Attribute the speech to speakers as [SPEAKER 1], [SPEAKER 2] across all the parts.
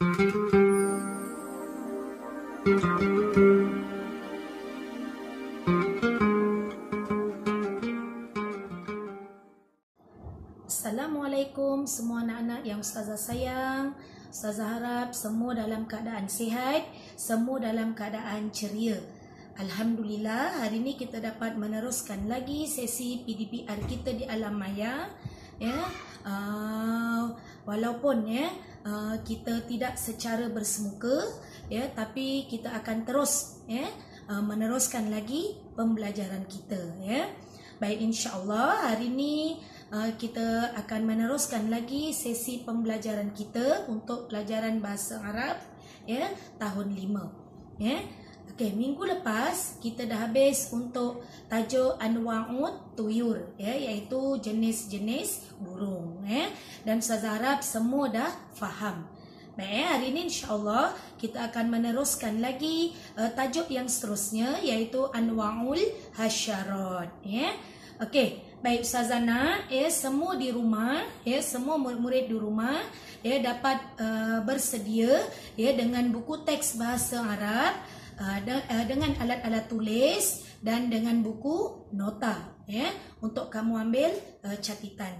[SPEAKER 1] Assalamualaikum semua anak-anak yang Ustazah sayang. Ustazah harap semua dalam keadaan sihat, semua dalam keadaan ceria. Alhamdulillah, hari ini kita dapat meneruskan lagi sesi PDPR kita di alam maya. Walaupun kita tidak secara bersemuka, tapi kita akan terus meneruskan lagi pembelajaran kita. Baik, insya-Allah hari ini kita akan meneruskan lagi sesi pembelajaran kita untuk pelajaran bahasa Arab tahun 5. Okey, minggu lepas kita dah habis untuk tajuk Anwa'ut Tuyur, iaitu jenis-jenis burung, dan Ustazah harap semua dah faham. Baik, hari ini insya-Allah kita akan meneruskan lagi tajuk yang seterusnya, iaitu Anwa'ul Hasyarat. Okey, baik Ustazah nak, semua di rumah, semua murid-murid di rumah dapat bersedia dengan buku teks bahasa Arab, dengan alat-alat tulis dan dengan buku nota, untuk kamu ambil catatan.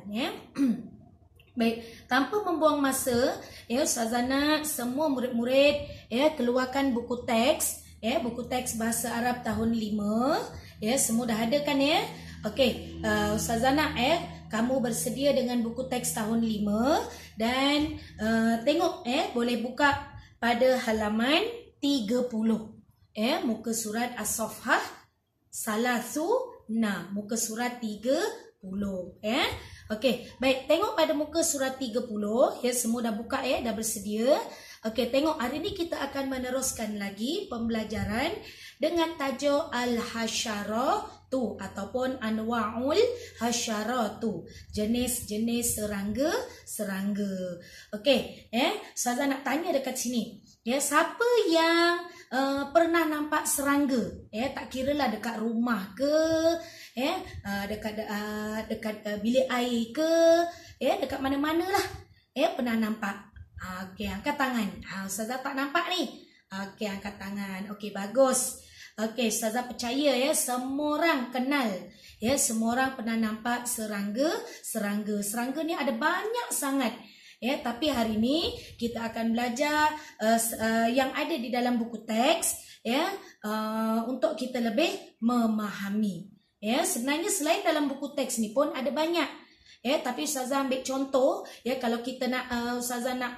[SPEAKER 1] Baik, tanpa membuang masa, Ustazah nak semua murid-murid keluarkan buku teks bahasa Arab tahun 5. Semua dah ada kan ya? Okey, Ustazah nak kamu bersedia dengan buku teks tahun 5 dan tengok boleh buka pada halaman 30. Muka surat As-Safhah Salasuna, muka surat 30. Okey, baik, tengok pada muka surat 30, semua dah buka dah bersedia. Okey, tengok hari ini kita akan meneruskan lagi pembelajaran dengan tajuk Al-Hasyaratu ataupun Anwa'ul Hasyaratu, jenis-jenis serangga. Okey, Ustazah nak tanya dekat sini. Siapa yang pernah nampak serangga? Tak kiralah dekat rumah ke, dekat bilik air ke, dekat mana-mana lah. Pernah nampak? Okey, angkat tangan. Ustazah tak nampak ni. Okey, angkat tangan. Okey, bagus. Okey, Ustazah percaya semua orang kenal. Semua orang pernah nampak serangga. Serangga ni ada banyak sangat. Tapi hari ini kita akan belajar yang ada di dalam buku teks, untuk kita lebih memahami. Sebenarnya selain dalam buku teks ni pun ada banyak. Tapi Ustazah ambil contoh, kalau kita nak Ustazah nak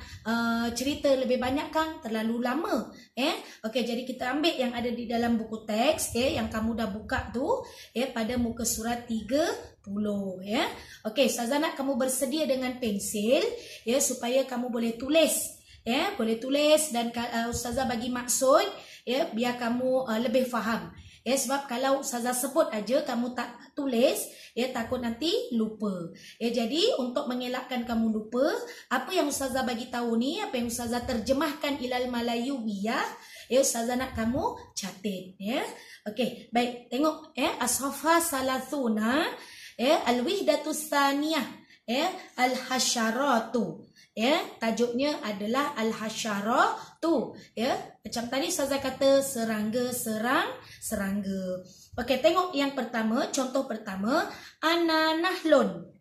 [SPEAKER 1] cerita lebih banyak kan terlalu lama. Okey, jadi kita ambil yang ada di dalam buku teks, yang kamu dah buka tu, pada muka surat 30. Okey, Ustazah nak kamu bersedia dengan pensil, supaya kamu boleh tulis. Boleh tulis dan Ustazah bagi maksud, biar kamu lebih faham. Sebab kalau Ustazah sebut aja kamu tak tulis, takut nanti lupa. Jadi untuk mengelakkan kamu lupa, apa yang Ustazah bagi tahu ni, apa yang Ustazah terjemahkan ilal Malayuwiyah, Ustazah nak kamu catat. Okey, baik, tengok As-Safhah Salasuna, Al-Wihdatus Tsaniyah, Al-Hasyaratu. Tajuknya adalah Al-Hasyaratu. Macam tadi Ustazah kata serangga. Okey, tengok yang pertama, contoh pertama, Ananahlun.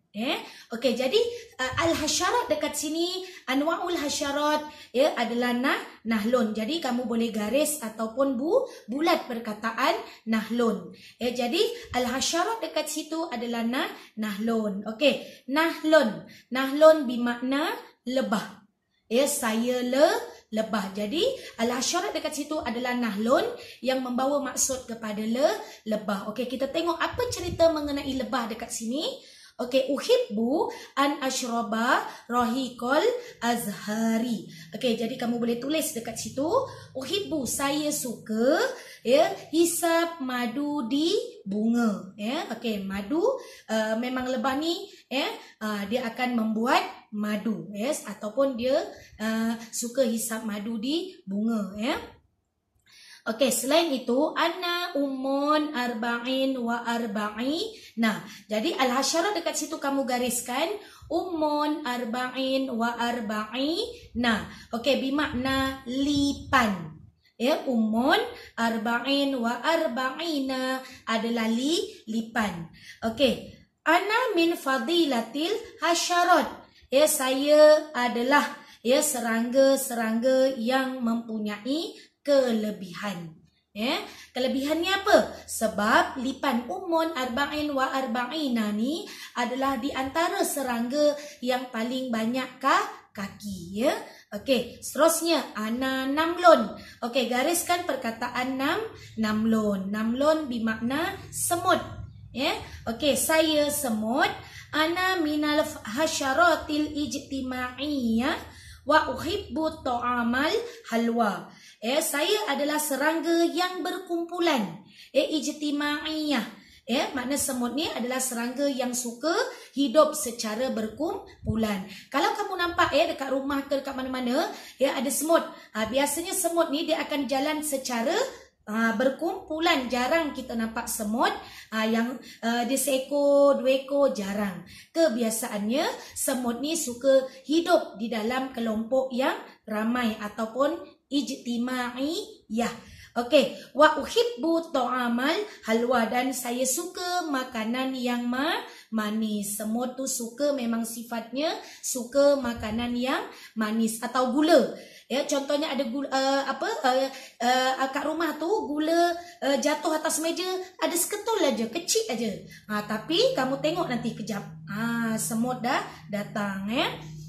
[SPEAKER 1] Okey, jadi Al-Hasyarat dekat sini, Anwa'ul Hasyarat adalah nahlun. Jadi kamu boleh garis ataupun bulat perkataan nahlun. Jadi Al-Hasyarat dekat situ adalah nahlun. Okey, nahlun bermakna lebah. Saya lebah. Jadi Al-Hasyarat dekat situ adalah nahlun yang membawa maksud kepada lebah. Okey, kita tengok apa cerita mengenai lebah dekat sini. Okey, uhibbu an ashraba rahiqal azhari. Okey, jadi kamu boleh tulis dekat situ, uhibbu, saya suka hisap madu di bunga. Okey, madu, memang lebah ni dia akan membuat madu, ataupun dia suka hisap madu di bunga. Okey, selain itu ana umun arba'in wa arba'i. Nah, jadi al-hasyarat dekat situ kamu gariskan umun arba'in wa arba'i. Nah, okey, bermakna lipan. Ya, umun arba'in wa arba'ina adalah lipan. Okey, ana min fadilatil hasyarat. Ya, saya adalah ya serangga-serangga yang mempunyai kelebihan. Ya, kelebihannya apa? Sebab lipan umun arba'in wa arba'ina ni adalah di antara serangga yang paling banyak kaki, ya. Okey, seterusnya ana namlun. Okey, gariskan perkataan namlun. Namlun bermakna semut. Ya. Okey, saya semut. Ana minal hasyaratil ijtimaiyah wa uhibbu ta'amal halwa. Saya adalah serangga yang berkumpulan. Ijtimaiyah. Makna semut ni adalah serangga yang suka hidup secara berkumpulan. Kalau kamu nampak dekat rumah ke dekat mana-mana ada semut. Biasanya semut ni dia akan jalan secara berkumpulan. Jarang kita nampak semut yang dia seekor, dua ekor, jarang. Kebiasaannya semut ni suka hidup di dalam kelompok yang ramai ataupun ijtimaiyah. Okey, wa uhibbu ta'amal halwa, dan saya suka makanan yang manis. Semut tu suka, memang sifatnya suka makanan yang manis atau gula. Ya, contohnya ada gula kat rumah tu gula jatuh atas meja, ada seketul aja, kecil aja. Tapi kamu tengok nanti kejap. Semut dah datang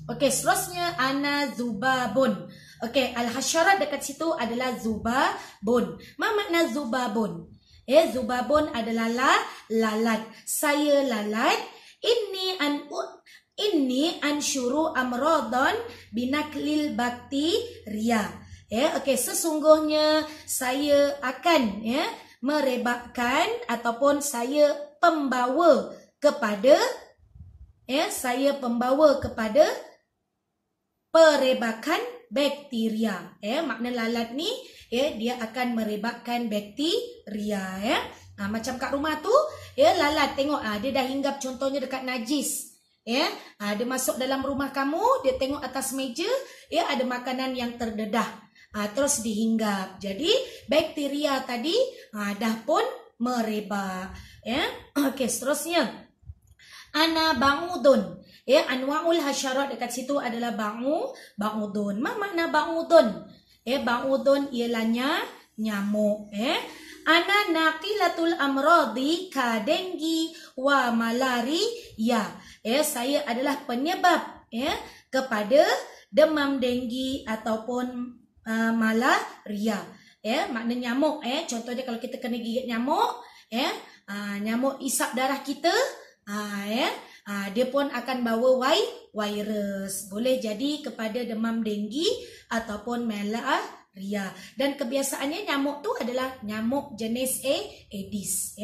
[SPEAKER 1] Okey, seterusnya ana zubabun. Okey, al-hasyarat dekat situ adalah zubabun. Apa makna zubabun? Zubabun adalah lalat. Saya lalat. Inni ansyuru amradan binaklil bakteria. Okey, sesungguhnya saya akan merebakkan ataupun saya pembawa kepada perebakan bakteria. Makna lalat ni dia akan merebakkan bakteria. Macam kat rumah tu lalat, tengok dia dah hinggap contohnya dekat najis. Dia masuk dalam rumah kamu, dia tengok atas meja ada makanan yang terdedah. Terus dihinggap. Jadi bakteria tadi dah pun merebak. Okey, seterusnya ana ba'udun. Anwa'ul hasyarat dekat situ adalah ba'udun. Apa makna ba'udun? Ba'udun ialah nyamuk. Ana naqilatul amradi ka denggi wa malaria. Saya adalah penyebab kepada demam denggi ataupun malaria. Makna nyamuk. Contohnya kalau kita kena gigit nyamuk, nyamuk isap darah kita, dia pun akan bawa virus. Boleh jadi kepada demam denggi ataupun malaria. Dan kebiasaannya nyamuk tu adalah nyamuk jenis Aedes.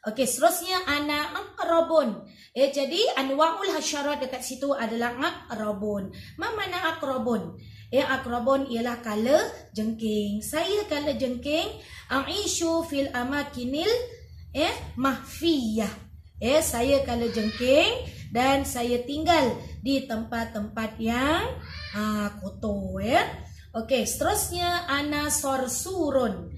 [SPEAKER 1] Okey, seterusnya ana aqrabun. Jadi anwa'ul hasyarat dekat situ adalah aqrabun. Apa makna aqrabun? Aqrabun ialah kala jengking. Saya kala jengking aisyu fil amakinil mahfiyah. Saya kala jengking dan saya tinggal di tempat-tempat yang kotor. Okey, seterusnya ana sorsurun.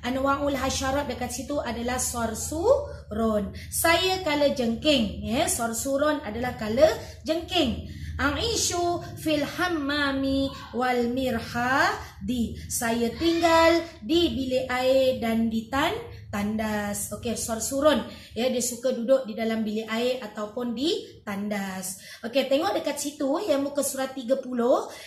[SPEAKER 1] Anwa'ul hasyarat dekat situ adalah sorsurun. Saya kala jengking. Sorsurun adalah kala jengking. Aisyu fil hammami wal mirhadi. Saya tinggal di bilik air dan di tandas. Okey, sorsurun. Dia suka duduk di dalam bilik air ataupun di tandas. Okey, tengok dekat situ muka surat 30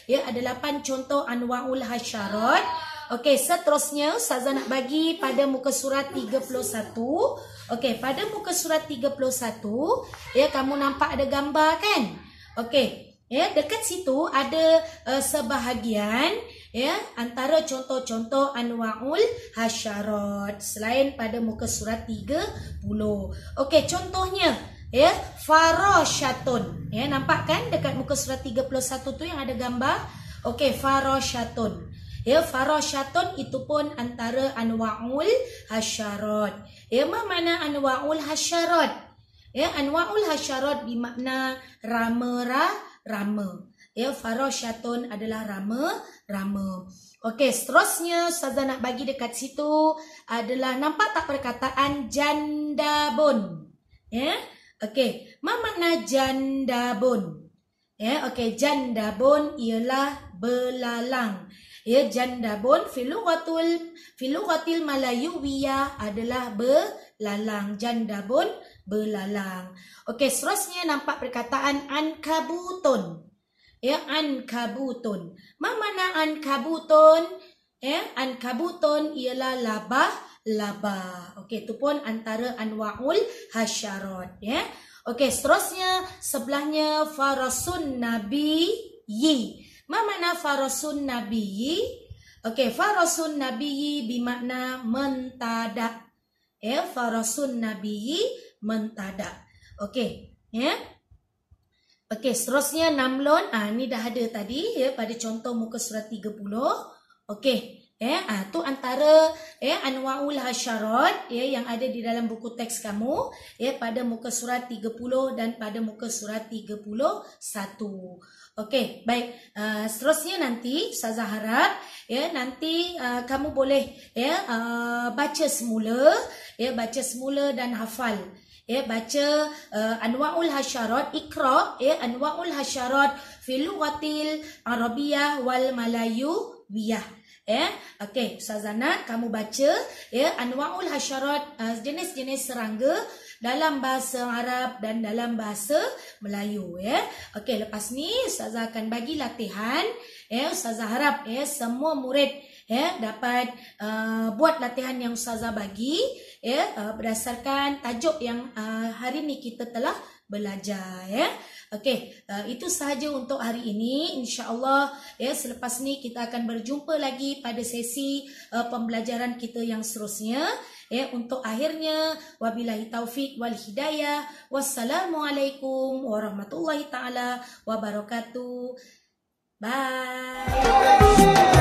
[SPEAKER 1] ada 8 contoh anwa'ul hasyarat. Okey, seterusnya Ustazah nak bagi pada muka surat 31. Okey, pada muka surat 31 kamu nampak ada gambar kan? Okey, dekat situ ada sebahagian antara contoh-contoh anwa'ul hasyarat selain pada muka surat 30. Okey, contohnya farasyatun. Nampak kan dekat muka surat 31 tu yang ada gambar? Okey, farasyatun. Ya, farasyatun itu pun antara anwa'ul hasyarat. Ya, apa makna anwa'ul hasyarat? Ya, anwa'ul hasyarat bermakna rama. Ya, farasyatun adalah rama. Okey, seterusnya Ustazah nak bagi dekat situ adalah, nampak tak perkataan jandabun? Ya. Okey, apa makna jandabun? Ya, okey, jandabun ialah belalang. Ya, jandabun fil lughatil malayuwiyah adalah belalang. Jandabun belalang. Okey, seterusnya nampak perkataan ankabutun. Ya, ankabutun. Apa makna ankabutun? Ya, ankabutun ialah labah. Okey, itu pun antara anwa'ul hasyarat. Ya. Okey, seterusnya sebelahnya farasun nabiyyi. Apa makna farasun nabiyyi? Okey, farasun nabiyyi bermakna mentada. Ya, farasun nabiyyi mentada. Okey, ya. Okey, seterusnya namlun. Ni dah ada tadi ya pada contoh muka surat 30. Okey. Tu antara anwa'ul hasyarat yang ada di dalam buku teks kamu pada muka surat 30 dan pada muka surat 31. Okey, baik. Seterusnya nanti Ustazah harap nanti kamu boleh baca semula dan hafal. Baca anwa'ul hasyarat, ikra anwa'ul hasyarat fil lughatil arabiyyah wal malayuwiyah. Okey, Ustazah nak kamu baca anwa'ul hasyarat, jenis-jenis serangga dalam bahasa Arab dan dalam bahasa Melayu. Okey, lepas ni Ustazah akan bagi latihan. Ustazah harap semua murid dapat buat latihan yang Ustazah bagi berdasarkan tajuk yang hari ni kita telah belajar. Okey, itu sahaja untuk hari ini. InsyaAllah selepas ni kita akan berjumpa lagi pada sesi pembelajaran kita yang seterusnya. Untuk akhirnya, wabillahi taufik wal hidayah. Wassalamualaikum warahmatullahi taala wabarakatuh. Bye.